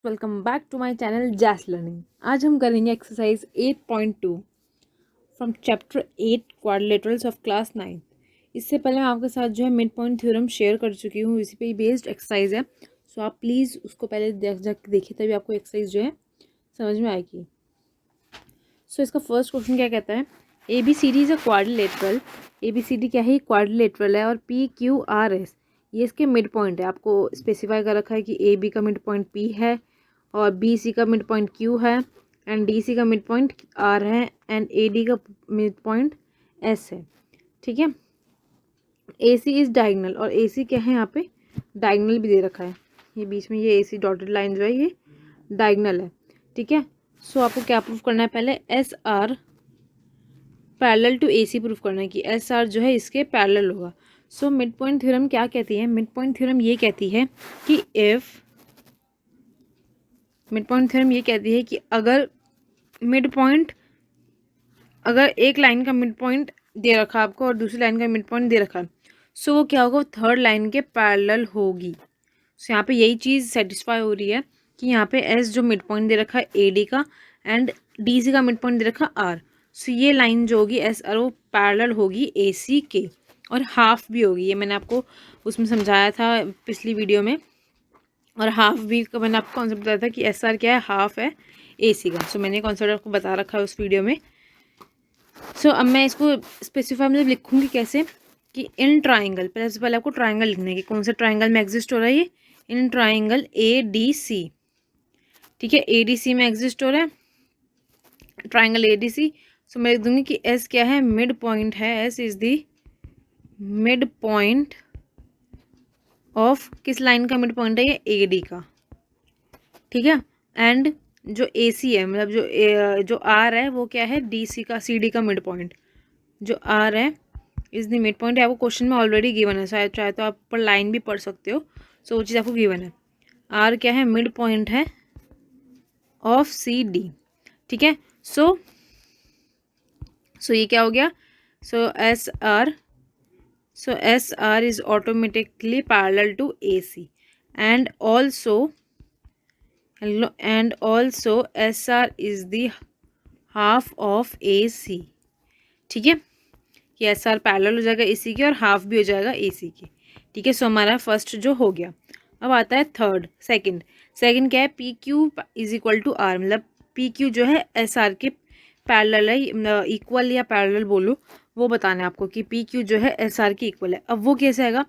Welcome back to my channel Jas learning. आज हम करेंगे exercise 8.2 from chapter 8 quadrilaterals of class 9। इससे पहले मैं आपके साथ जो है मिड पॉइंट थ्योरम शेयर कर चुकी हूँ, इसी पे बेस्ड एक्सरसाइज है। सो आप प्लीज़ उसको पहले देखिए, तभी आपको एक्सरसाइज जो है समझ में आएगी। सो इसका फर्स्ट क्वेश्चन क्या कहता है, A B C D is a quadrilateral. A B C D क्या है, क्वाड्रिलेटरल है और पी क्यू आर एस ये इसके मिड पॉइंट है। आपको स्पेसिफाई कर रखा है कि ए बी का मिड पॉइंट पी है और बी सी का मिड पॉइंट क्यू है एंड डी सी का मिड पॉइंट आर है एंड ए डी का मिड पॉइंट एस है। ठीक है, ए सी इज़ डायगनल और ए सी क्या है, यहाँ पे डायगनल भी दे रखा है। ये बीच में ये ए सी डॉटेड लाइन जो है ये डायगनल है। ठीक है, सो आपको क्या प्रूफ करना है, पहले S R parallel to A C proof करना है कि एस आर जो है इसके पैरेलल होगा। सो मिड पॉइंट थ्योरम क्या कहती है, मिड पॉइंट थ्योरम ये कहती है कि मिड पॉइंट थ्योरम ये कहती है कि अगर एक लाइन का मिड पॉइंट दे रखा है आपको और दूसरी लाइन का मिड पॉइंट दे रखा है, सो वो क्या होगा, थर्ड लाइन के पैरेलल होगी। सो यहाँ पे यही चीज़ सेटिस्फाई हो रही है कि यहाँ पे एस जो मिड पॉइंट दे रखा है ए डी का एंड डी सी का मिड पॉइंट दे रखा आर। सो ये लाइन जो होगी एस आर वो पैरेलल होगी ए सी के और हाफ भी होगी। ये मैंने आपको उसमें समझाया था पिछली वीडियो में, और हाफ भी का मैंने आपको कॉन्सेप्ट बताया था कि एस आर क्या है, हाफ है ए सी का। सो मैंने कॉन्सेप्ट आपको बता रखा है उस वीडियो में। सो अब मैं इसको स्पेसिफाई मतलब लिखूँगी कैसे कि इन ट्राइंगल, पहले से पहले आपको ट्राइंगल लिखना है कि कौन सा ट्राइंगल में एग्जिस्ट हो रहा है ये, in triangle A D C. ठीक है, ए डी सी में एग्जिस्ट हो रहा है ट्राइंगल ए डी सी। सो मैं लिख दूंगी कि एस क्या है, मिड पॉइंट है, S is the mid point of किस लाइन का मिड पॉइंट है, ये ए डी का। ठीक है, एंड जो ए सी है मतलब जो आर है वो क्या है, डी सी का, सी डी का मिड पॉइंट जो आर है इज द मिड पॉइंट है। आपको क्वेश्चन में ऑलरेडी गिवन है, शायद चाहे तो आप ऊपर लाइन भी पढ़ सकते हो। सो वो चीज़ आपको गिवन है, आर क्या है, मिड पॉइंट है ऑफ सी डी। ठीक है, सो ये क्या हो गया, so S R is automatically parallel to A C and also S R is the half of A C. ठीक है, कि एस आर पैरेलल हो जाएगा ए सी के और हाफ भी हो जाएगा ए सी के। ठीक है, सो हमारा फर्स्ट जो हो गया। अब आता है सेकंड क्या है, P Q is equal to R, मतलब पी क्यू जो है एस आर के पैरेलल है, इक्वल या पैरेलल बोलो, वो बताना है आपको कि पी क्यू जो है एस आर के इक्वल है। अब वो कैसे आएगा,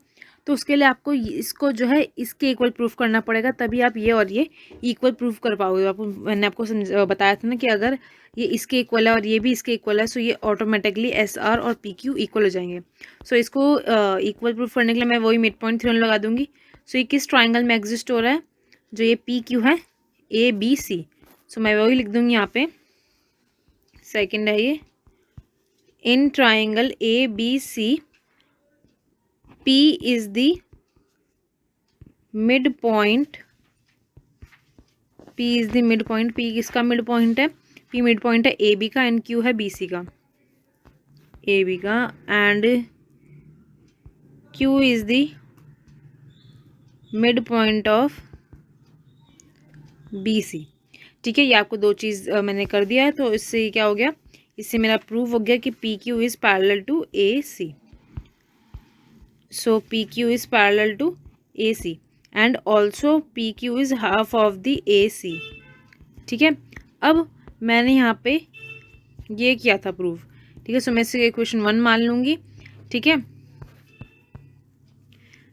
तो उसके लिए आपको इसको जो है इसके इक्वल प्रूफ करना पड़ेगा, तभी आप ये और ये इक्वल प्रूफ कर पाओगे। मैंने आपको बताया था ना कि अगर ये इसके इक्वल है और ये भी इसके इक्वल है, सो ये ऑटोमेटिकली एस आर और पी क्यू इक्वल हो जाएंगे। सो इसको इक्वल प्रूफ करने के लिए मैं वही मिड पॉइंट थ्योरम लगा दूंगी। सो ये किस ट्राइंगल में एग्जिस्ट हो रहा है, जो ये पी क्यू है, ए बी सी। सो मैं वही लिख दूंगी यहाँ पे, सेकेंड है ये, in triangle A B C P is the mid point, P is the mid point, P किसका मिड पॉइंट है, पी मिड पॉइंट है ए बी का एंड क्यू है बी सी का, ए बी का, and Q is the mid point of B C. ठीक है, ये आपको दो चीज़ मैंने कर दिया है, तो इससे क्या हो गया, इससे मेरा प्रूफ हो गया कि P Q is parallel to A C. So P Q is parallel to A C and also P Q is half of the A C. ठीक है, अब मैंने यहाँ पे ये किया था प्रूफ। ठीक है, सो मैं इसे इक्वेशन 1 मान लूँगी। ठीक है,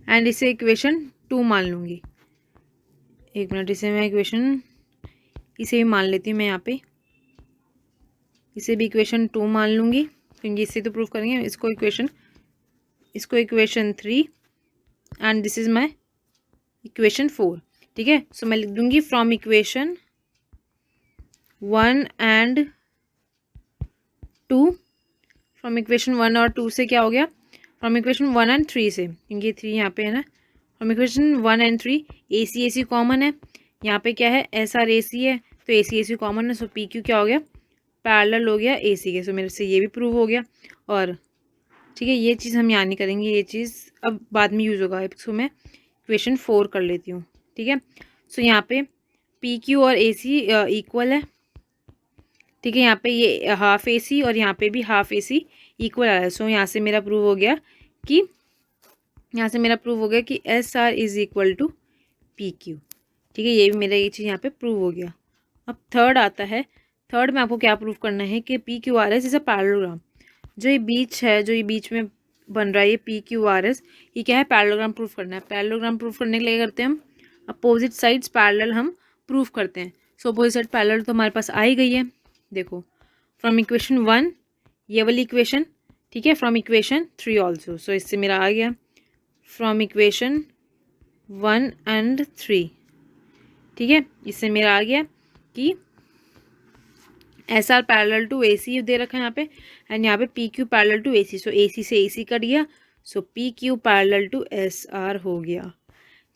एंड इसे इक्वेशन 2 मान लूँगी। एक मिनट, इसे भी मान लेती हूँ मैं यहाँ पे, इसे भी इक्वेशन 2 मान लूँगी क्योंकि इससे तो प्रूफ करेंगे। इसको equation 3 and this is my equation 4। ठीक है, सो मैं लिख दूँगी from equation 1 and 2। From equation 1 और 2 से क्या हो गया, फ्रॉम इक्वेशन 1 एंड 3 से, क्योंकि 3 यहाँ पे है ना, from equation 1 and 3 A C common है, यहाँ पे क्या है एस आर ए सी है, तो ए सी कॉमन है। सो पी क्यू क्या हो गया, पैरेलल हो गया ए सी के। सो मेरे से ये भी प्रूव हो गया। और ठीक है, ये चीज़ हम यहाँ नहीं करेंगे, ये चीज़ अब बाद में यूज़ होगा। सो मैं इक्वेशन 4 कर लेती हूँ। ठीक है, सो यहाँ पे पी क्यू और ए सी इक्वल है, ठीक है। यहाँ पे ये हाफ ए सी और यहाँ पे भी हाफ ए सी इक्वल आ रहा है। सो यहाँ से मेरा प्रूव हो गया कि S R is equal to P Q, ठीक है। ये भी मेरा ये चीज़ यहाँ पे प्रूव हो गया। अब थर्ड आता है। थर्ड में आपको क्या प्रूव करना है कि P Q R S is a parallelogram. जो ये बीच में बन रहा है, ये पी क्यू आर एस, ये क्या है, पैरेललोग्राम प्रूफ करना है। पैरेललोग्राम प्रूफ करने के लिए क्या करते हैं हम, अपोजिट साइड्स पैरेलल हम प्रूफ करते हैं। सो अपोजिट साइड पैरेलल तो हमारे पास आ ही गई है, देखो फ्रॉम इक्वेशन 1 ये वाली इक्वेशन, ठीक है, फ्रॉम इक्वेशन 3 ऑल्सो। सो इससे मेरा आ गया फ्रॉम इक्वेशन 1 एंड 3, ठीक है। इससे मेरा आ गया कि S R parallel to A C दे रखा है यहाँ पे, एंड यहाँ पे P Q parallel to A C. So A C से ए सी कट गया, so P Q parallel to S R हो गया,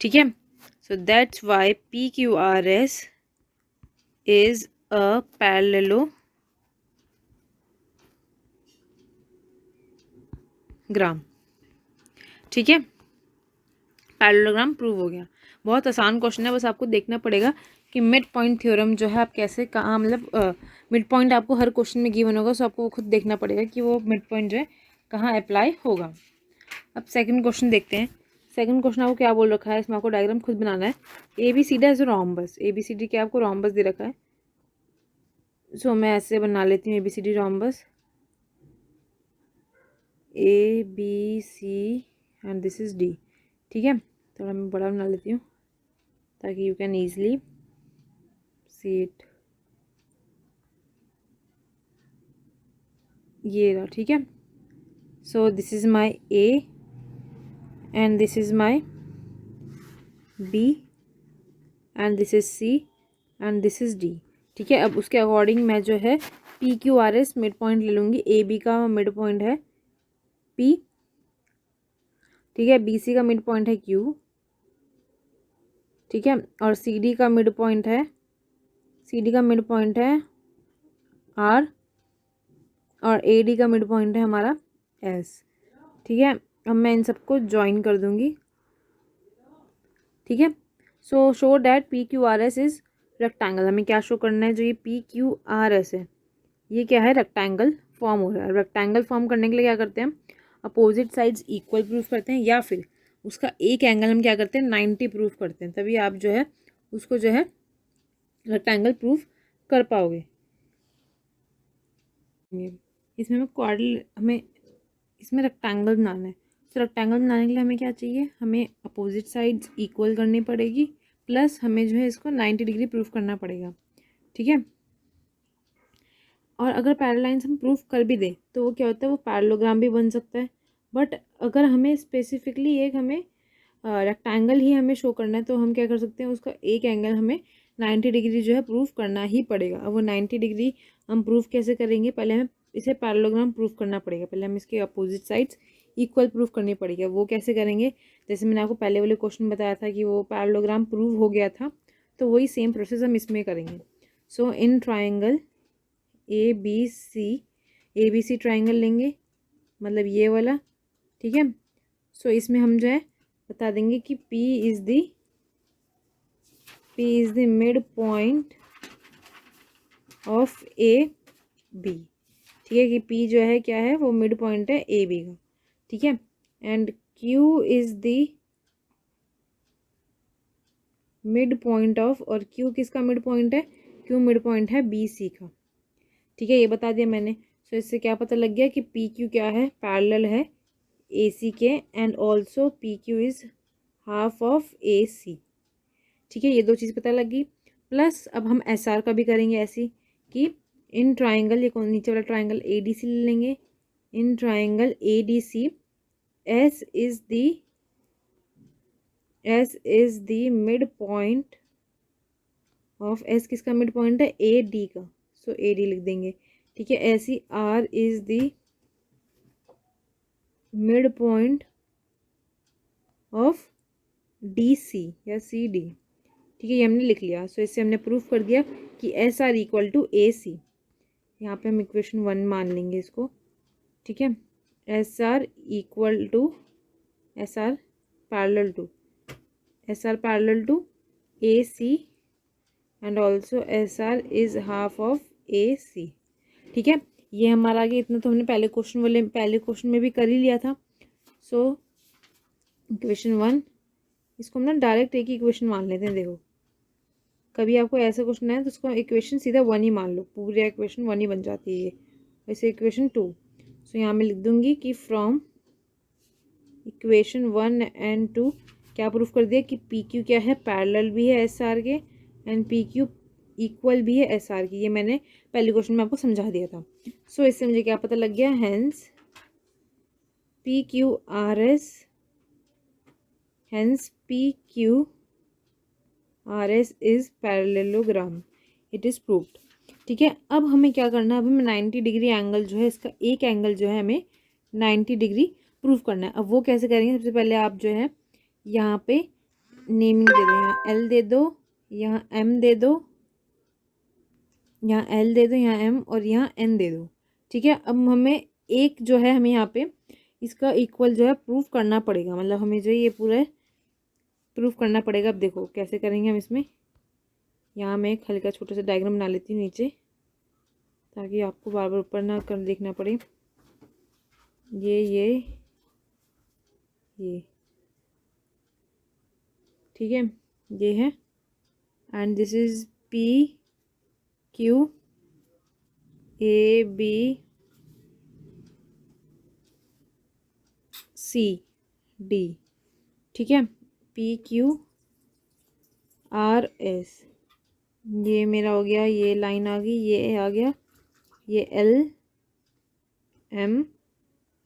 ठीक है। So that's why P Q R S is a parallelogram, ठीक है। पैरेललोग्राम प्रूव हो गया। बहुत आसान क्वेश्चन है, बस आपको देखना पड़ेगा कि मिड पॉइंट थ्योरम जो है आप कैसे कहाँ, मतलब मिड पॉइंट आपको हर क्वेश्चन में गिवन होगा। सो आपको वो खुद देखना पड़ेगा कि वो मिड पॉइंट जो है कहाँ अप्लाई होगा। अब सेकंड क्वेश्चन देखते हैं। सेकंड क्वेश्चन आपको क्या बोल रखा है, इसमें आपको डायग्राम खुद बनाना है। A B C D as rhombus, A B C D क्या आपको रोम्बस दे रखा है। सो मैं ऐसे बना लेती हूँ A B C D rhombus, A B C and this is D, ठीक है। थोड़ा मैं बड़ा बना लेती हूँ ताकि you can easily see it. ये रहा, ठीक है। So this is my A and this is my B and this is C and this is D, ठीक है। अब उसके अकॉर्डिंग मैं जो है P Q R S mid point ले लूँगी। ए बी का मिड पॉइंट है पी, ठीक है। बी सी का मिड पॉइंट है क्यू, ठीक है। और सी डी का मिड पॉइंट है आर, और ए डी का मिड पॉइंट है हमारा एस, ठीक है। अब मैं इन सबको ज्वाइन कर दूंगी, ठीक है। सो show that P Q R S is rectangle. हमें क्या शो करना है, जो ये पी क्यू आर एस है ये क्या है, रेक्टेंगल फॉर्म हो रहा है। रेक्टेंगल फॉर्म करने के लिए क्या करते हैं हम, अपोजिट साइड्स इक्वल प्रूफ करते हैं, या फिर उसका एक एंगल हम क्या करते हैं 90 प्रूफ करते हैं। तभी आप जो है उसको जो है रेक्टेंगल प्रूफ कर पाओगे। इसमें हमें इसमें रेक्टेंगल बनाना है। तो रेक्टेंगल बनाने के लिए हमें क्या चाहिए, हमें अपोजिट साइड्स इक्वल करनी पड़ेगी, प्लस हमें जो है इसको 90 डिग्री प्रूफ करना पड़ेगा, ठीक है। और अगर पैरेलल लाइंस हम प्रूफ कर भी दें तो वो क्या होता है, वो पैरेललोग्राम भी बन सकता है। बट अगर हमें स्पेसिफिकली एक हमें रेक्टेंगल ही हमें शो करना है तो हम क्या कर सकते हैं, उसका एक एंगल हमें 90 डिग्री जो है प्रूफ करना ही पड़ेगा। अब वो 90 डिग्री हम प्रूफ कैसे करेंगे, पहले हमें इसे पैरेललोग्राम प्रूफ करना पड़ेगा। पहले हम इसके अपोजिट साइड्स इक्वल प्रूफ करनी पड़ेगी। वो कैसे करेंगे, जैसे मैंने आपको पहले वाले क्वेश्चन बताया था कि वो पैरेललोग्राम प्रूव हो गया था, तो वही सेम प्रोसेस हम इसमें करेंगे। So in triangle A B C triangle लेंगे, मतलब ये वाला, ठीक है। सो इसमें हम जो है बता देंगे कि P is the mid point of A B, ठीक है। कि P जो है क्या है, वो मिड पॉइंट है ए बी का, ठीक है। And Q is the mid point of, और Q किसका मिड पॉइंट है, Q मिड पॉइंट है बी सी का, ठीक है। ये बता दिया मैंने। सो इससे क्या पता लग गया कि पी क्यू क्या है, पैरेलल है ए सी के, and also P Q is half of A C, ठीक है। ये दो चीज़ पता लगी। प्लस अब हम एस आर का भी करेंगे ऐसी कि इन ट्राइंगल, ये कौन नीचे वाला ट्राइंगल ए डी सी ले लेंगे। In triangle A D C S is the mid point of, S किसका मिड पॉइंट है, ए डी का। सो ए डी लिख देंगे, ठीक है। ऐसी R is the mid point of D C या सी डी, ठीक है। ये हमने लिख लिया। सो इससे हमने प्रूफ कर दिया कि S R equal to A सी। यहाँ पे हम इक्वेशन 1 मान लेंगे इसको, ठीक है। S R equal to S R parallel to A C and also S R is half of A C. ठीक है, ये हमारा आगे इतना तो हमने पहले क्वेश्चन में भी कर ही लिया था। सो इक्वेशन 1, इसको हम ना डायरेक्ट एक ही इक्वेशन मान लेते हैं। देखो कभी आपको ऐसा क्वेश्चन है तो उसको इक्वेशन सीधा 1 ही मान लो, पूरी इक्वेशन 1 ही बन जाती है ये। वैसे इक्वेशन 2, सो यहाँ मैं लिख दूंगी कि फ्रॉम इक्वेशन 1 एंड 2 क्या प्रूफ कर दिया कि पी क्यू क्या है, पैरेलल भी है एस आर के, एंड पी क्यू इक्वल भी है एस आर की। ये मैंने पहले क्वेश्चन में आपको समझा दिया था। सो इससे मुझे क्या पता लग गया, hence P Q R S, hence P Q R S is parallelogram, it is proved. ठीक है, अब हमें क्या करना है, अब हमें 90 डिग्री एंगल जो है, इसका एक एंगल जो है हमें 90 डिग्री प्रूव करना है। अब वो कैसे करेंगे, सबसे पहले आप जो है यहाँ पे नेमिंग दे दो, यहाँ एल दे दो, यहाँ एम दे दो, यहाँ एल दे दो, यहाँ एम, और यहाँ एन दे दो। ठीक है, अब हमें एक जो है हमें यहाँ पे इसका इक्वल जो है प्रूफ करना पड़ेगा, मतलब हमें जो ये पूरा प्रूफ करना पड़ेगा। अब देखो कैसे करेंगे हम इसमें, यहाँ मैं एक हल्का छोटा सा डायग्राम बना लेती हूँ नीचे, ताकि आपको बार बार ऊपर ना कर देखना पड़े। ये ठीक है, ये है, and this is P Q A B C D. ठीक है, पी क्यू आर एस, ये मेरा हो गया, ये लाइन आ गई, ये आ गया, ये L M,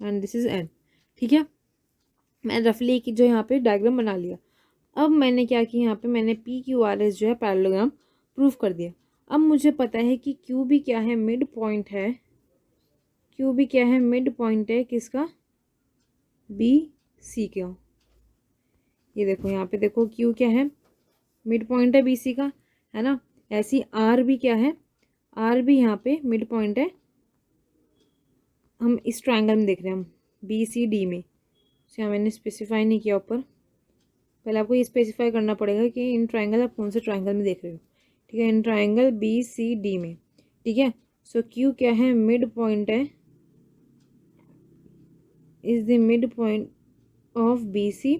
and this is N. ठीक है, मैं रफली एक जो यहाँ पे डायग्राम बना लिया। अब मैंने क्या किया, यहाँ पे मैंने पी क्यू आर एस जो है पैरेललोग्राम प्रूफ कर दिया। अब मुझे पता है कि क्यू भी क्या है, मिड पॉइंट है, क्यू भी क्या है, मिड पॉइंट है किसका, बी सी का। ये देखो यहाँ पे देखो क्यू क्या है, मिड पॉइंट है बी सी का, है ना। ऐसी आर भी क्या है, आर भी यहाँ पे मिड पॉइंट है, हम इस ट्रायंगल में देख रहे हैं हम बी सी डी में। यहाँ मैंने स्पेसिफाई नहीं किया ऊपर, पहले आपको ये स्पेसिफाई करना पड़ेगा कि इन ट्रायंगल आप कौन से ट्रायंगल में देख रहे हो। ठीक है, in triangle B C D में। ठीक है, सो क्यू क्या है, मिड पॉइंट है, is the mid point of B C.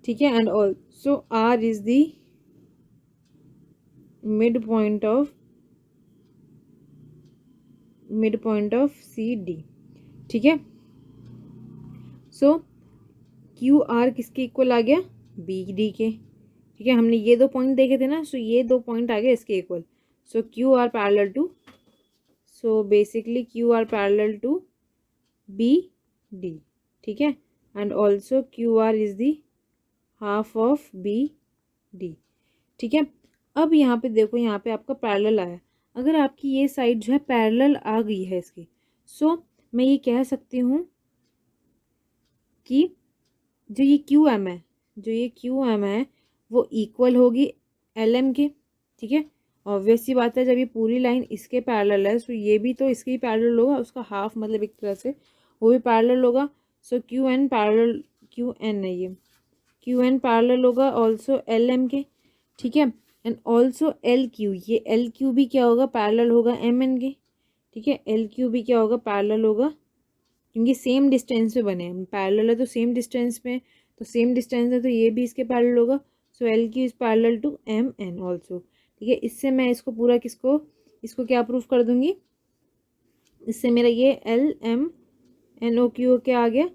ठीक है, and also R is the mid point of C D. ठीक है, सो क्यू आर किसके इक्वल आ गया, बी डी के। ठीक है, हमने ये दो पॉइंट देखे थे ना, सो ये दो पॉइंट आ गए इसके इक्वल। So Q R parallel to, so basically Q R parallel to B D. ठीक है, and also Q R is the half of B D. ठीक है, अब यहाँ पे देखो, यहाँ पे आपका पैरेलल आया। अगर आपकी ये साइड जो है पैरेलल आ गई है इसकी, सो मैं ये कह सकती हूँ कि जो ये क्यू एम है, जो ये क्यू एम है वो इक्वल होगी एल एम के। ठीक है, ऑब्वियस सी बात है, जब ये पूरी लाइन इसके पैरेलल है, सो ये भी तो इसके ही पैरेलल होगा, उसका हाफ मतलब एक तरह से वो भी पैरेलल होगा। So Q N parallel, Q N है ये, क्यू एन पैरेलल होगा ऑल्सो एल एम के। ठीक है, एंड ऑल्सो एल क्यू, ये एल क्यू भी क्या होगा, पैरेलल होगा एम एन के। ठीक है, एल क्यू भी क्या होगा, पैरेलल होगा, क्योंकि सेम डिस्टेंस पे बने हैं, पैरेलल है तो सेम डिस्टेंस पे, तो सेम डिस्टेंस है तो ये भी इसके पैरेलल होगा। So L Q is parallel to M N also. ठीक है, इससे मैं इसको पूरा इसको क्या प्रूफ कर दूंगी, इससे मेरा ये L M N O Q क्या आ गया,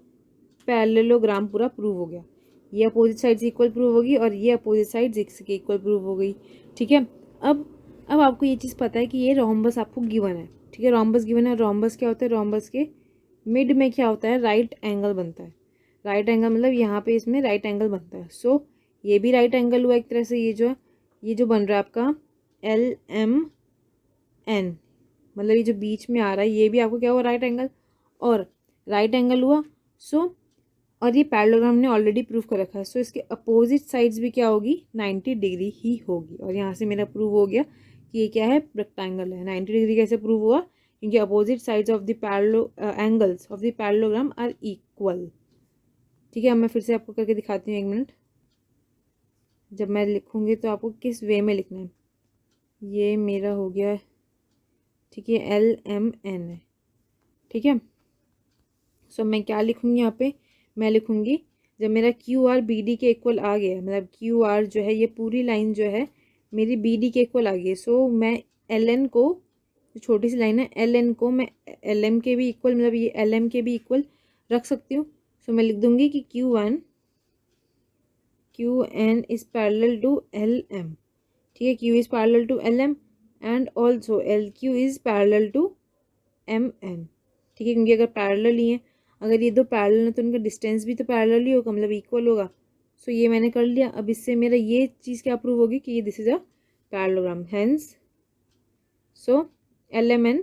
पैरेललोग्राम पूरा प्रूव हो गया। ये अपोजिट साइड्स इक्वल प्रूव होगी और ये अपोजिट साइड्स इसके इक्वल प्रूव हो गई। ठीक है, अब आपको ये चीज़ पता है कि ये रोम्बस आपको गिवन है। ठीक है, रोम्बस गिवन है, रोम्बस क्या होता है, रोम्बस के मिड में क्या होता है, राइट एंगल बनता है। राइट एंगल मतलब यहाँ पे इसमें राइट एंगल बनता है। सो ये भी राइट एंगल हुआ एक तरह से, ये जो बन रहा है आपका एल एम एन, मतलब ये जो बीच में आ रहा है ये भी आपको क्या हुआ, राइट एंगल, और राइट एंगल हुआ। सो और ये पैरेललोग्राम हमने ऑलरेडी प्रूव कर रखा है। सो इसके अपोजिट साइड्स भी क्या होगी, 90 डिग्री ही होगी। और यहाँ से मेरा प्रूव हो गया कि ये क्या है, रेक्टेंगल है। 90 डिग्री कैसे प्रूव हुआ, क्योंकि opposite sides of the angles of the parallelogram are equal. ठीक है, अब मैं फिर से आपको करके दिखाती हूँ, एक मिनट। जब मैं लिखूँगी तो आपको किस वे में लिखना है। ये मेरा हो गया, ठीक है, LMN है, ठीक है। सो मैं क्या लिखूँगी यहाँ पे, मैं लिखूँगी जब मेरा QR BD के इक्वल आ गया, मतलब QR जो है ये पूरी लाइन जो है मेरी BD के इक्वल आ गई, सो मैं LN को, जो छोटी सी लाइन है LN को मैं LM के भी इक्वल, मतलब ये LM के भी इक्वल रख सकती हूँ। सो मैं लिख दूँगी कि QN is parallel to LM, ठीक है, Q is parallel to LM and also LQ is parallel to MN, ठीक है, क्योंकि अगर पैरेलल ही है, अगर ये दो पैरेलल है तो उनका डिस्टेंस भी तो पैरेलल ही होगा, मतलब इक्वल होगा। सो ये मैंने कर लिया। अब इससे मेरा ये चीज़ क्या प्रूव होगी कि ये this is a parallelogram, hence so LMN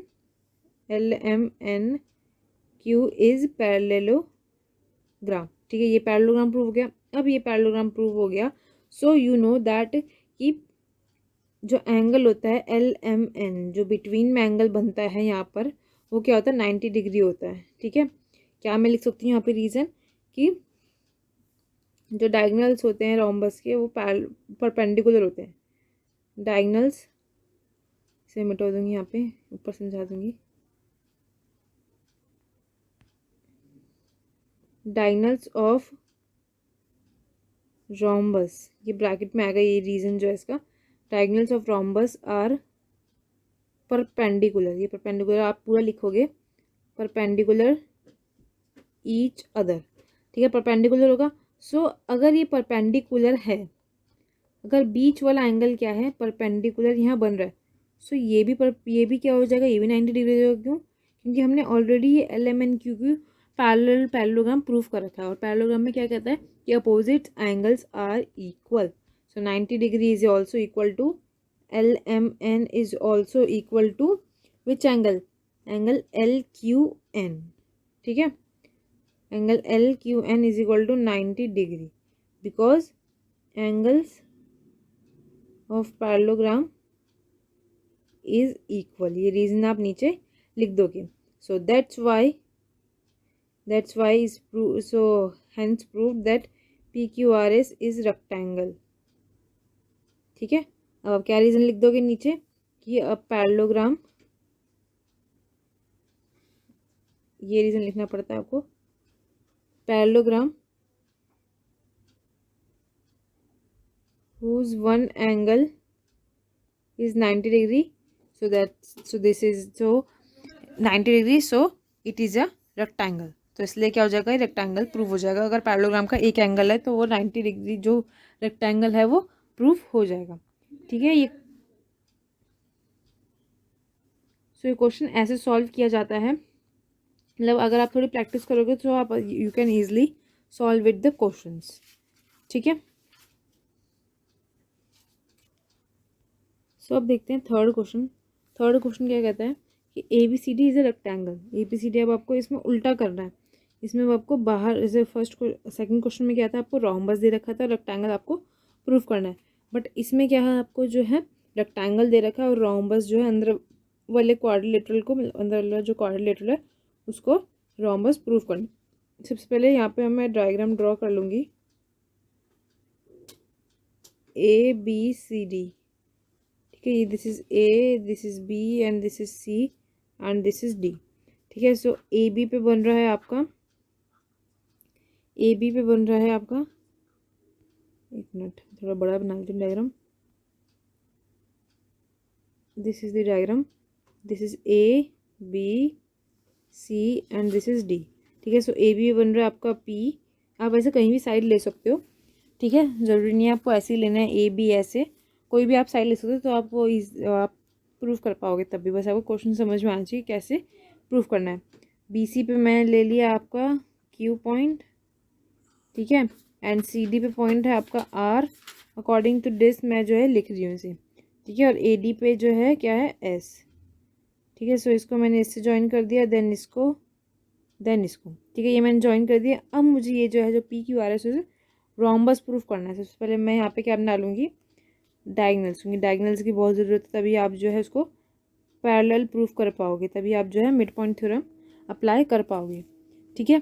Q is parallelogram, ठीक है, ये पैरेललोग्राम प्रूव हो गया। अब ये पैरेललोग्राम प्रूव हो गया, सो यू नो दैट कि जो एंगल होता है LMN, जो बिटवीन में एंगल बनता है यहाँ पर, वो क्या होता है, 90 डिग्री होता है, ठीक है। क्या मैं लिख सकती हूँ यहाँ पे रीज़न कि जो डायगनल्स होते हैं रोम्बस के वो परपेंडिकुलर होते हैं। डायगनल्स से मिटा दूंगी, यहाँ पे ऊपर समझा दूंगी। डायगनल्स ऑफ रोम्बस, ये ब्रैकेट में आएगा, ये रीज़न जो है इसका, diagonals of rhombus are perpendicular, ये परपेंडिकुलर आप पूरा लिखोगे, परपेंडिकुलर ईच अदर, ठीक है, परपेंडिकुलर होगा। सो अगर ये परपेंडिकुलर है, अगर बीच वाला एंगल क्या है, परपेंडिकुलर यहाँ बन रहा है, सो ये भी क्या हो जाएगा, ये भी 90 डिग्री हो जाएगा। क्यों? क्योंकि हमने ऑलरेडी ये LMNQ की पैरेललोग्राम प्रूव कर रखा है, और पैरेललोग्राम में क्या कहता है कि opposite angles are equal, so 90 degree is also equal to LMN is also equal to which angle, angle LQN, ठीक है, angle LQN is equal to 90 degree because angles of parallelogram is equal, ये reason आप नीचे लिख दोगे। so that's why is so hence proved that PQRS is rectangle, ठीक है। अब आप क्या रीजन लिख दोगे नीचे कि अब पैरेललोग्राम, ये रीजन लिखना पड़ता है आपको, parallelogram whose one angle is 90 degree, so this is so 90 degree, so it is a rectangle, तो इसलिए क्या हो जाएगा, रेक्टेंगल प्रूव हो जाएगा। अगर पैरेललोग्राम का एक एंगल है तो वो 90 डिग्री जो रेक्टेंगल है वो प्रूव हो जाएगा, ठीक है। ये सो ये क्वेश्चन ऐसे सॉल्व किया जाता है, मतलब अगर आप थोड़ी प्रैक्टिस करोगे तो आप you can easily solve with the questions, ठीक है। सो अब देखते हैं थर्ड क्वेश्चन। थर्ड क्वेश्चन क्या कहता है कि ABCD is a rectangle, ABCD अब आपको इसमें उल्टा करना है, इसमें अब आपको बाहर, जैसे सेकंड क्वेश्चन में क्या था, आपको रोम्बस दे रखा था, रेक्टेंगल आपको प्रूफ करना है, बट इसमें क्या है, आपको जो है रेक्टेंगल दे रखा है और रोम्बस जो है अंदर वाले क्वाड्रिलेटरल को, अंदर वाला जो क्वाड्रिलेटरल है उसको रोम्बस प्रूफ करना। सबसे पहले यहाँ पे मैं डायग्राम ड्रॉ कर लूँगी, ABCD, ठीक है, ये this is A, this is B and this is C and this is D, ठीक है। सो AB पे बन रहा है आपका, AB पे बन रहा है आपका, एक मिनट थोड़ा बड़ा बना लेते हैं diagram, this is the diagram, this is ABC and this is D, ठीक है। सो AB पे बन रहा है आपका P, आप ऐसे कहीं भी साइड ले सकते हो, ठीक है, ज़रूरी नहीं है आपको ऐसे ही लेना है, AB ऐसे कोई भी आप साइड ले सकते हो, तो आप वो आप प्रूफ कर पाओगे तब भी, बस आपको क्वेश्चन समझ में आना चाहिए कैसे प्रूफ करना है। BC पे मैं ले लिया आपका Q पॉइंट, ठीक है, एंड CD पे पॉइंट है आपका R, अकॉर्डिंग टू दिस मैं जो है लिख रही हूँ इसे, ठीक है, और AD पे जो है क्या है S, ठीक है। सो इसको मैंने इससे ज्वाइन कर दिया, देन इसको, ठीक है, ये मैंने ज्वाइन कर दिया। अब मुझे ये जो है जो PQRS है रोम्बस प्रूफ करना है। सबसे पहले मैं यहाँ पे क्या डालूंगी, डायगनल्स, क्योंकि डायगनल्स की बहुत ज़रूरत है, तभी आप जो है उसको पैरेलल प्रूफ कर पाओगे, तभी आप जो है मिड पॉइंट थ्योरम अप्लाई कर पाओगे, ठीक है।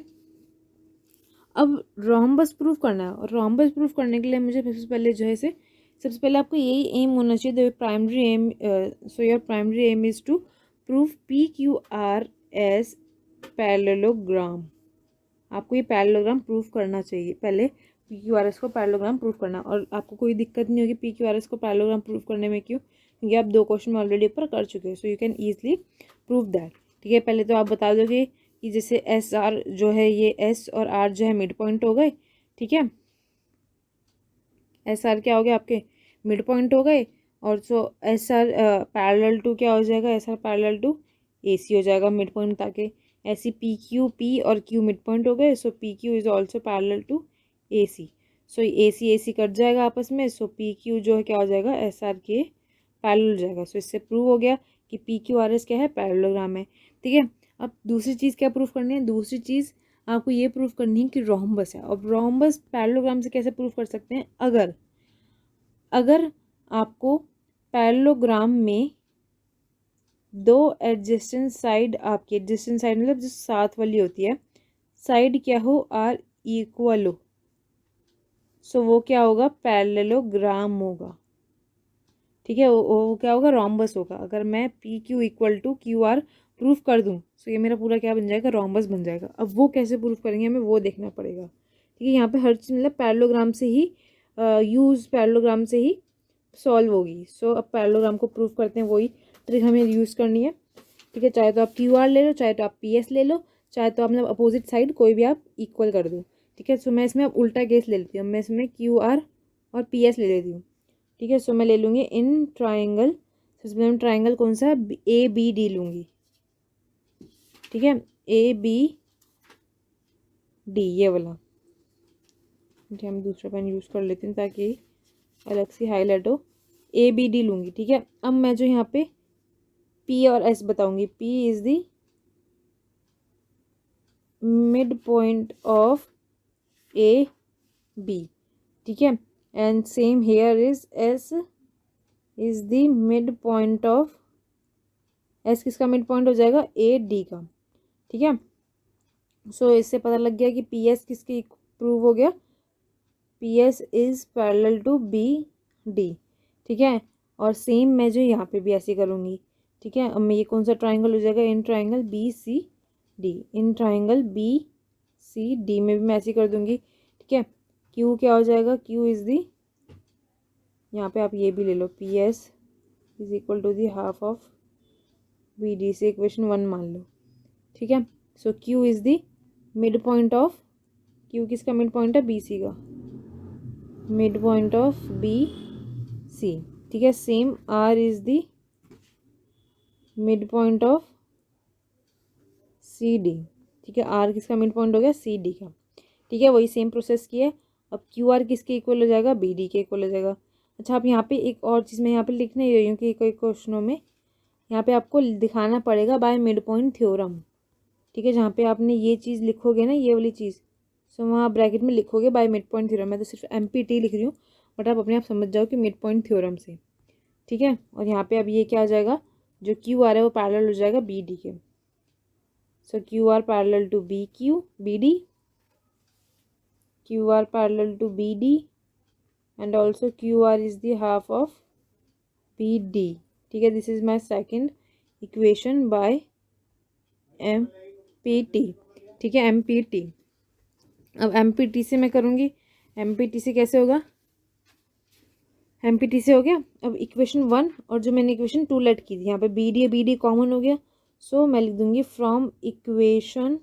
अब रोम्बस प्रूफ करना है, और रोम्बस प्रूफ करने के लिए मुझे सबसे पहले जो है इसे सबसे पहले आपको यही एम होना चाहिए, the primary aim, so your primary aim is to prove P Q R S parallelogram. आपको ये पैरेललोग्राम प्रूफ करना चाहिए, पहले पी क्यू आर एस को पैरेललोग्राम प्रूफ करना। और आपको कोई दिक्कत नहीं होगी पी क्यू आर एस को पैरेललोग्राम प्रूफ करने में, क्यों? क्योंकि आप 2 क्वेश्चन ऑलरेडी ऊपर कर चुके हैं, so you can easily prove that. ठीक है, पहले तो आप बता दोगे कि जैसे एस आर जो है, ये एस और आर जो है मिड पॉइंट हो गए। ठीक है, एस आर क्या हो गए आपके मिड पॉइंट हो गए, और सो एस आर पैरेलल टू क्या हो जाएगा, S R parallel to A सी हो जाएगा मिड पॉइंट ताकि ऐसी पी और क्यू मिड पॉइंट हो गए, so P Q is also parallel to A C. So A C cut जाएगा आपस में, सो पी क्यू जो है क्या हो जाएगा, एस आर के पैरेलल हो जाएगा। सो इससे प्रूव हो गया कि पी क्यू आर एस क्या है, पैरेललोग्राम है। ठीक है, अब दूसरी चीज़ क्या प्रूफ करनी है, दूसरी चीज़ आपको ये प्रूफ करनी है कि रोम्बस है। और रोम्बस पैरेललोग्राम से कैसे प्रूफ कर सकते हैं, अगर आपको पैरेललोग्राम में दो एडजेसेंट साइड, आपकी एडजेसेंट साइड मतलब जो साथ वाली होती है साइड क्या हो, आर इक्वल हो, सो वो क्या होगा, पैरेललोग्राम होगा। ठीक है, वो क्या होगा, रोम्बस होगा। अगर मैं P Q equal to Q R proof कर दूं, तो ये मेरा पूरा क्या बन जाएगा, रोम्बस बन जाएगा। अब वो कैसे प्रूफ करेंगे, हमें वो देखना पड़ेगा। ठीक है, यहाँ पे हर चीज़ मतलब पैरेललोग्राम से ही पैरेललोग्राम से ही सॉल्व होगी। सो अब पैरेललोग्राम को प्रूफ करते हैं, वही ट्रिक हमें यूज़ करनी है। ठीक है, चाहे तो आप क्यू आर ले लो, चाहे तो आप पी एस ले लो, चाहे तो आप मतलब अपोजिट साइड कोई भी आप इक्वल कर दो। ठीक है, सो मैं इसमें अब उल्टा केस ले लेती हूँ, मैं इसमें क्यू आर और पी एस ले लेती हूँ। ठीक है, सो मैं ले लूँगी इन ट्राइंगल, सबसे पहले ट्राइंगल कौन सा है, ए बी डी लूँगी। ठीक है, ए बी डी ये वाला। ठीक है, हम दूसरा पेन यूज़ कर लेते हैं ताकि अलग से हाईलाइट हो। ए बी डी लूँगी। ठीक है, अब मैं जो यहाँ पे पी और एस बताऊँगी, P is the mid point of A B. ठीक है, and same here is S is the mid point of, S किसका मिड पॉइंट हो जाएगा, ए डी का। ठीक है, सो इससे पता लग गया कि पी एस किसके प्रूव हो गया, P S is parallel to B D. ठीक है, और सेम मैं जो यहाँ पे भी ऐसे करूँगी। ठीक है, अब मैं ये कौन सा ट्राइंगल हो जाएगा, in triangle B C D, in triangle B C D में भी मैं ऐसे कर दूँगी। ठीक है, क्यू क्या हो जाएगा, क्यू इज़ दी, यहाँ पे आप ये भी ले लो, P S is equal to the half of B D से इक्वेशन 1 मान लो। ठीक है, so Q is the mid point of, Q किसका मिड पॉइंट है, बी सी का, mid point of B C. ठीक है, same R is the mid point of C D. ठीक है, आर किसका मिड पॉइंट हो गया, सी डी का। ठीक है, वही सेम प्रोसेस की है। अब क्यू आर किसके इक्वल हो जाएगा, बी डी के इक्वल हो जाएगा। अच्छा, आप यहाँ पे एक और चीज़ मैं यहाँ पे लिख नहीं रही हूँ कि कई क्वेश्चनों में यहाँ पे आपको दिखाना पड़ेगा बाय मिड पॉइंट थ्योरम। ठीक है, जहाँ पे आपने ये चीज़ लिखोगे ना, ये वाली चीज़, सो वहाँ ब्रैकेट में लिखोगे बाय मिड पॉइंट थ्योरम। मैं तो सिर्फ MPT लिख रही हूँ, बट आप अपने आप समझ जाओ कि मिड पॉइंट थ्योरम से। ठीक है, और यहाँ पे अब ये क्या आ जाएगा, जो क्यू आर है वो पैरेलल हो जाएगा बी डी के। So Q R parallel to B Q B D, Q R parallel to B D, and also Q R is the half of B D. ठीक है, this is my second equation by MPT। ठीक है, MPT। अब MPT से मैं करूँगी, MPT से कैसे होगा, MPT से हो गया। अब इक्वेशन 1 और जो मैंने इक्वेशन 2 लेट की थी, यहाँ पे बी डी कॉमन हो गया। सो मैं लिख दूँगी फ्रॉम इक्वेशन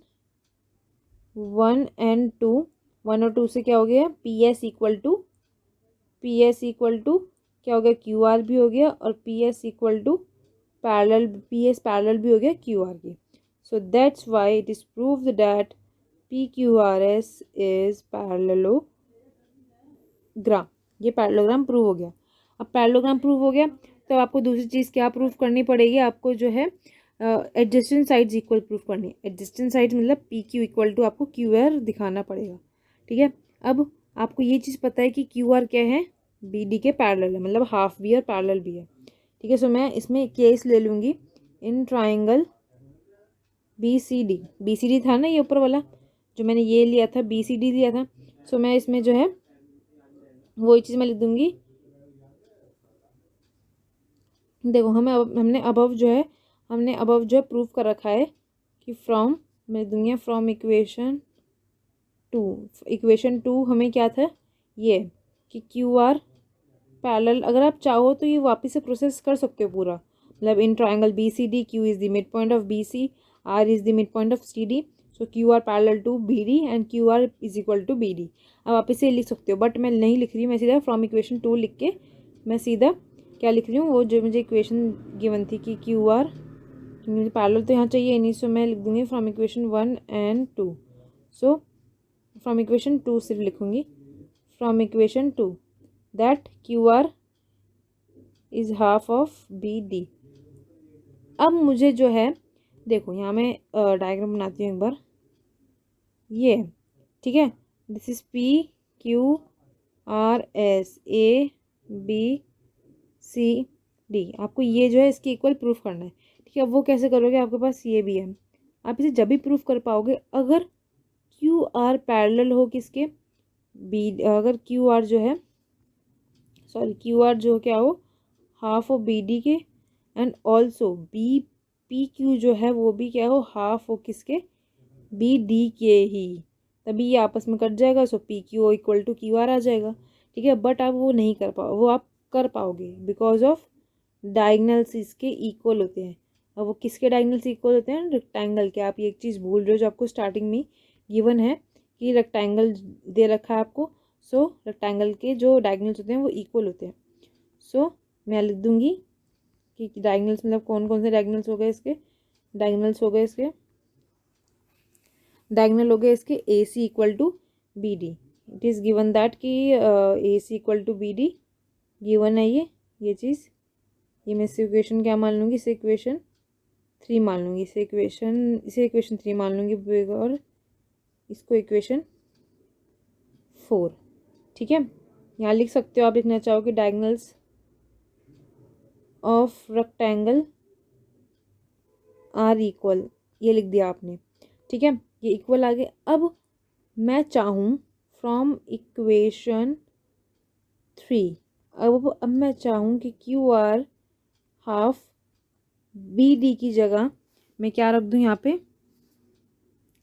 1 एंड 2, 1 और 2 से क्या हो गया, पी एस इक्वल टू क्या हो गया, क्यू आर भी हो गया, और P S equal to parallel, P S parallel भी हो गया क्यू आर की। So that's why it is proved that P Q R S is parallelogram. ये पैरेललोग्राम प्रूव हो गया। अब पैरेललोग्राम प्रूव हो गया तो आपको दूसरी चीज़ क्या प्रूव करनी पड़ेगी, आपको जो है एडजेसेंट साइड्स इक्वल प्रूफ करनी है। एडजेसेंट साइड्स मतलब पी क्यू इक्वल टू आपको क्यू आर दिखाना पड़ेगा। ठीक है, अब आपको ये चीज़ पता है कि क्यू आर क्या है, बी डी के पैरेलल है, मतलब हाफ भी और पैरेलल भी है। ठीक है, सो मैं इसमें केस ले लूँगी in triangle B C D था ना ये ऊपर वाला, जो मैंने ये लिया था BCD लिया था। सो मैं इसमें जो है वही चीज़ मैं लिख दूँगी देखो हमने अबव जो है प्रूव कर रखा है कि फ्रॉम, मैं दूंगी फ्रॉम इक्वेशन टू हमें क्या था ये कि क्यू आर पैरेलल, अगर आप चाहो तो ये वापस से प्रोसेस कर सकते हो पूरा, मतलब in triangle B C D Q is the mid point of B C, R is the mid point of C D, so Q R parallel to B D and Q R is equal to B D. आप वापस से लिख सकते हो, but मैं नहीं लिख रही हूँ, मैं सीधा फ्रॉम इक्वेशन टू लिख के मैं सीधा क्या लिख रही हूँ, वो जो मुझे इक्वेशन गिवन थी कि क्यू आर, क्योंकि मुझे पैरेलल तो यहाँ चाहिए नहीं, सो मैं लिख दूँगी from equation one and two. So from equation two सिर्फ लिखूँगी, from equation two that Q R is half of B D. अब मुझे जो है देखो यहाँ मैं डायग्राम बनाती हूँ एक बार, ये ठीक है, this is P Q R S A B C D. आपको ये जो है इसकी इक्वल प्रूफ करना है, ठीक है। अब वो कैसे करोगे, आपके पास ये भी है, आप इसे जब भी प्रूफ कर पाओगे अगर क्यू आर पैरेलल हो किसके, बी, अगर क्यू आर जो है क्यू आर जो क्या हो हाफ ऑफ बी डी के, and also be P Q जो है वो भी क्या हो हाफ हो किसके, बी डी के ही, तभी ये आपस में कट जाएगा, so P Q equal to Q R आ जाएगा, ठीक है। बट आप वो नहीं कर पाओ, वो आप कर पाओगे बिकॉज ऑफ डायगनल्स इसके इक्वल होते हैं। अब वो किसके डायगनल्स इक्वल होते हैं, रेक्टेंगल के। आप ये एक चीज़ भूल रहे हो जो आपको स्टार्टिंग में गिवन है कि रेक्टेंगल दे रखा है आपको, सो रेक्टेंगल के जो डायगनल्स होते हैं वो इक्वल होते हैं। सो मैं लिख दूंगी कि डायगनल्स मतलब कौन कौन से डायगनल्स हो गए इसके, डायगनल्स हो गए इसके, डायगनल हो गए इसके A C equal to B D. It is given that कि A C equal to B D given है ये चीज़। ये मैं इसे इक्वेशन क्या मान लूँगी, इसे इक्वेशन थ्री मान लूँगी, इसे इक्वेशन थ्री मान लूँगी, और इसको इक्वेशन फोर, ठीक है। यहाँ लिख सकते हो, आप लिखना चाहो कि diagonals of rectangle are equal, ये लिख दिया आपने, ठीक है, ये इक्वल आ गए। अब मैं चाहूँ फ्रॉम इक्वेशन थ्री, अब मैं चाहूँ कि Q R half B D की जगह मैं क्या रख दूँ, यहाँ पे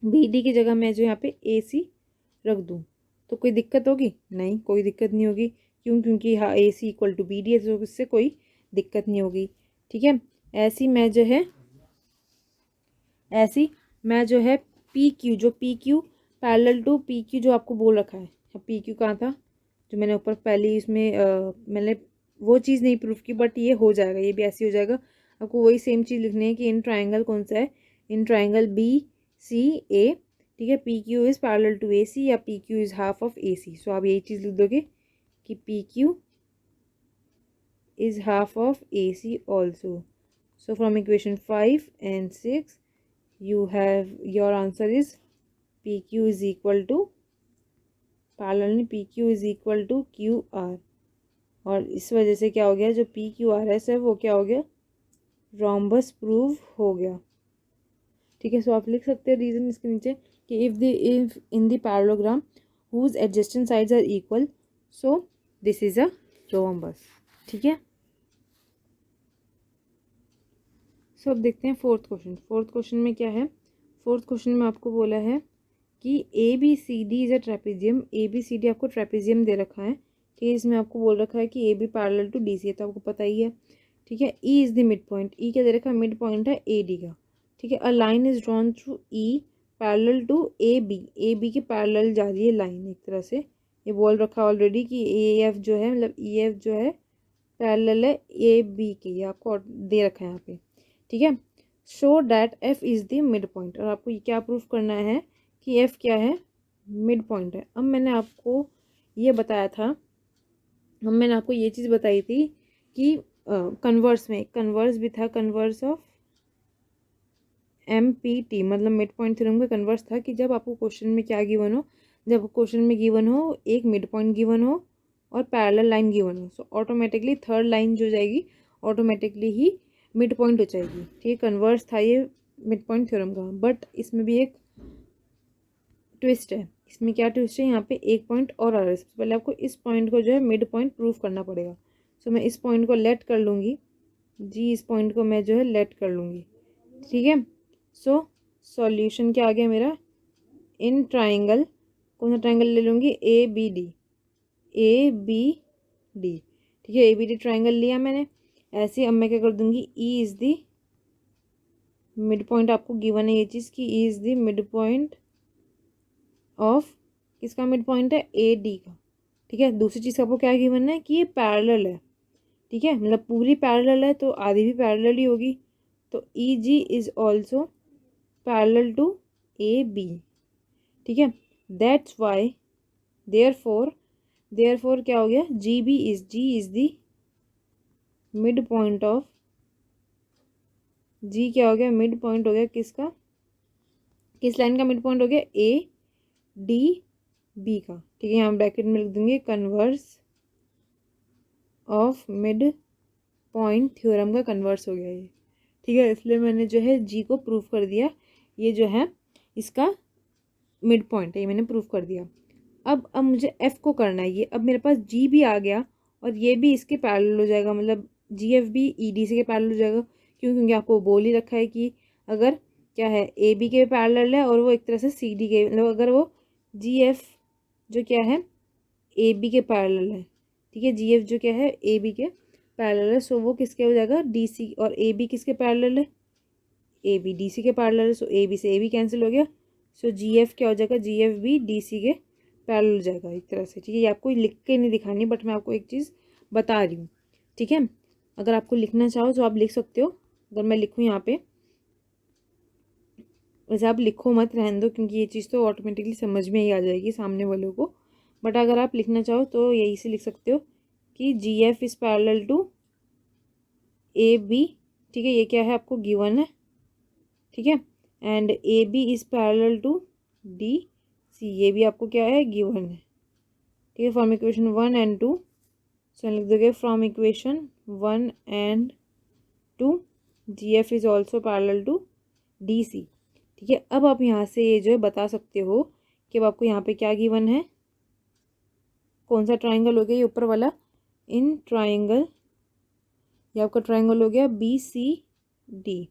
बी डी की जगह मैं जो यहाँ पे ए सी रख दूँ, तो कोई दिक्कत होगी, नहीं कोई दिक्कत नहीं होगी। क्यों, क्योंकि हाँ ए C equal to B D है, तो इससे कोई दिक्कत नहीं होगी, ठीक है। ऐसी मैं जो है पी क्यू, जो P Q parallel to P Q जो आपको बोल रखा है, पी क्यू कहाँ था जो मैंने ऊपर पहले इसमें मैंने वो चीज़ नहीं प्रूफ की, बट ये हो जाएगा, ये भी ऐसे हो जाएगा। आपको वही सेम चीज़ लिखनी है कि इन ट्राइंगल कौन सा है, इन ट्राइंगल बी सी ए, ठीक है, P Q is parallel to A C या P Q is half of A C. So आप यही चीज़ लिख दोगे कि P Q is half of A C also. So from equation 5 and 6 you have your answer is PQ is equal to parallel PQ is equal to QR, और इस वजह से क्या हो गया, जो PQRS है वो क्या हो गया, रोम्बस प्रूव हो गया, ठीक है। सो आप लिख सकते हैं रीजन इसके नीचे कि if in the parallelogram whose adjacent sides are equal, so this is a rhombus, ठीक है। सो अब देखते हैं फोर्थ क्वेश्चन में क्या है। फोर्थ क्वेश्चन में आपको बोला है कि A B C D is a trapezium, A B C D आपको ट्रेपेजियम दे रखा है, ठीक है। इसमें आपको बोल रखा है कि A B parallel to D C है, तो आपको पता ही है, ठीक है। E is the mid point, E क्या दे रखा है, मिड पॉइंट है ए डी का, ठीक है। A line is drawn through E parallel to A B के पैरेलल जा रही है लाइन, एक तरह से ये बोल रखा है ऑलरेडी कि ए एफ जो है मतलब ई एफ जो है पैरेलल है ए बी के, ये आपको दे रखा है यहाँ पे, ठीक है। Show that F is the mid point, और आपको ये क्या प्रूफ करना है कि एफ क्या है, मिड पॉइंट है। अब मैंने आपको ये बताया था, मैंने आपको ये चीज़ बताई थी कि कन्वर्स में कन्वर्स भी था, कन्वर्स ऑफ MPT मतलब मिड पॉइंट थ्योरम का कन्वर्स था कि जब आपको क्वेश्चन में क्या गिवन हो, जब क्वेश्चन में गिवन हो एक मिड पॉइंट गिवन हो और पैरेलल लाइन गिवन हो, सो ऑटोमेटिकली थर्ड लाइन जो जाएगी ऑटोमेटिकली ही मिड पॉइंट हो जाएगी, ठीक है। कन्वर्स था ये मिड पॉइंट थ्योरम का, बट इसमें भी एक ट्विस्ट है। इसमें क्या ट्विस्ट है, यहाँ पे एक पॉइंट और आ रहा है। सबसे पहले आपको इस पॉइंट को जो है मिड पॉइंट प्रूव करना पड़ेगा। सो मैं इस पॉइंट को लेट कर लूँगी, जी इस पॉइंट को मैं जो है लेट कर लूँगी, ठीक है। सो सॉल्यूशन क्या आ गया मेरा, इन ट्राइंगल, कौन सा ट्राइंगल ले लूँगी, A B D, A B D, ठीक है। ए बी डी ट्राइंगल लिया मैंने। ऐसे अब मैं क्या कर दूँगी, E is the mid point, आपको गिवन है ये चीज़ कि E is the mid point of, किसका मिड पॉइंट है, ए डी का, ठीक है। दूसरी चीज़ आपको क्या गिवन है कि ये पैरेलल है, ठीक है, मतलब पूरी पैरेलल है तो आधी भी पैरेलल ही होगी। तो E G is also parallel to A B, ठीक है। दैट्स वाई देयर फोर क्या हो गया, G is the mid point of, G क्या हो गया, मिड पॉइंट हो गया किसका, किस लाइन का मिड पॉइंट हो गया, ए डी बी का, ठीक है। यहाँ ब्रैकेट में लिख दूंगी converse of mid point theorem का कन्वर्स हो गया ये, ठीक है। इसलिए मैंने जो है जी को प्रूव कर दिया, ये जो है इसका मिड पॉइंट है, ये मैंने प्रूव कर दिया। अब मुझे एफ को करना है, ये अब मेरे पास जी भी आ गया और ये भी इसके पैरेलल हो जाएगा, मतलब जी एफ भी ई डी सी के पैरेलल हो जाएगा। क्यों, क्योंकि आपको बोल ही रखा है कि अगर क्या है ए बी के पैरेलल है और वो एक तरह से सी डी के, मतलब अगर वो जी एफ जो क्या है ए बी के पैरेलल है, ठीक है, जी एफ जो क्या है ए बी के पैरेलल है, सो वो किसके हो जाएगा, डी सी, और ए बी किसके पैरेलल है, ए बी डी सी के पैरेलल है, सो ए बी से ए बी कैंसिल हो गया। सो जी एफ क्या हो जाएगा, जी एफ भी डी सी के पैरेलल हो जाएगा एक तरह से, ठीक है। ये आपको लिख के नहीं दिखानी, बट मैं आपको एक चीज़ बता रही हूँ, ठीक है। अगर आपको लिखना चाहो तो आप लिख सकते हो, अगर मैं लिखूँ यहाँ पे, वैसे आप लिखो मत, रहने दो, क्योंकि ये चीज़ तो ऑटोमेटिकली समझ में ही आ जाएगी सामने वालों को। बट अगर आप लिखना चाहो तो यही से लिख सकते हो कि G F is parallel to A B, ठीक है, ये क्या है आपको गिवन है, ठीक है। And A B is parallel to D C, ये भी आपको क्या है गिवन है, ठीक है। फ्रॉम इक्वेशन 1 एंड 2, सो लिख दोगे from equation 1 and 2 G F is also parallel to D C, ठीक है। अब आप यहाँ से ये जो है बता सकते हो कि अब आपको यहाँ पे क्या गिवन है, कौन सा ट्राइंगल हो गया ये ऊपर वाला, इन ट्राइंगल, ये आपका ट्राइंगल हो गया बी सी डी,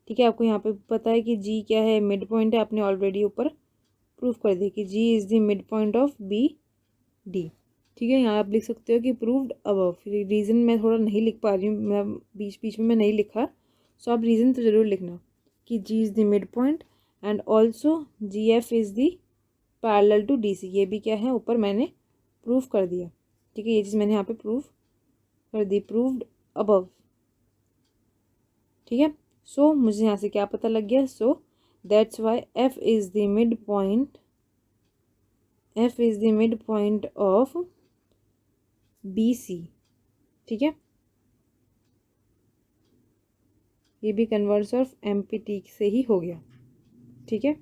ठीक है। आपको यहाँ पे पता है कि जी क्या है, मिड पॉइंट है, आपने ऑलरेडी ऊपर प्रूफ कर दिया कि G is the mid point of B D, ठीक है। यहाँ आप लिख सकते हो कि प्रूव्ड अबव। रीज़न मैं थोड़ा नहीं लिख पा रही हूँ, मैं बीच बीच में मैं नहीं लिखा, सो आप रीज़न तो ज़रूर लिखना कि G is the mid point and also G F is the parallel to D C, ये भी क्या है ऊपर मैंने प्रूफ कर दिया, ठीक है। ये चीज़ मैंने यहाँ पे प्रूफ कर दी, प्रूव्ड अबव, ठीक है। सो मुझे यहाँ से क्या पता लग गया, so that's why F is the mid point, F is the mid point of B C, ठीक है। ये भी converse of M P T से ही हो गया, ठीक है।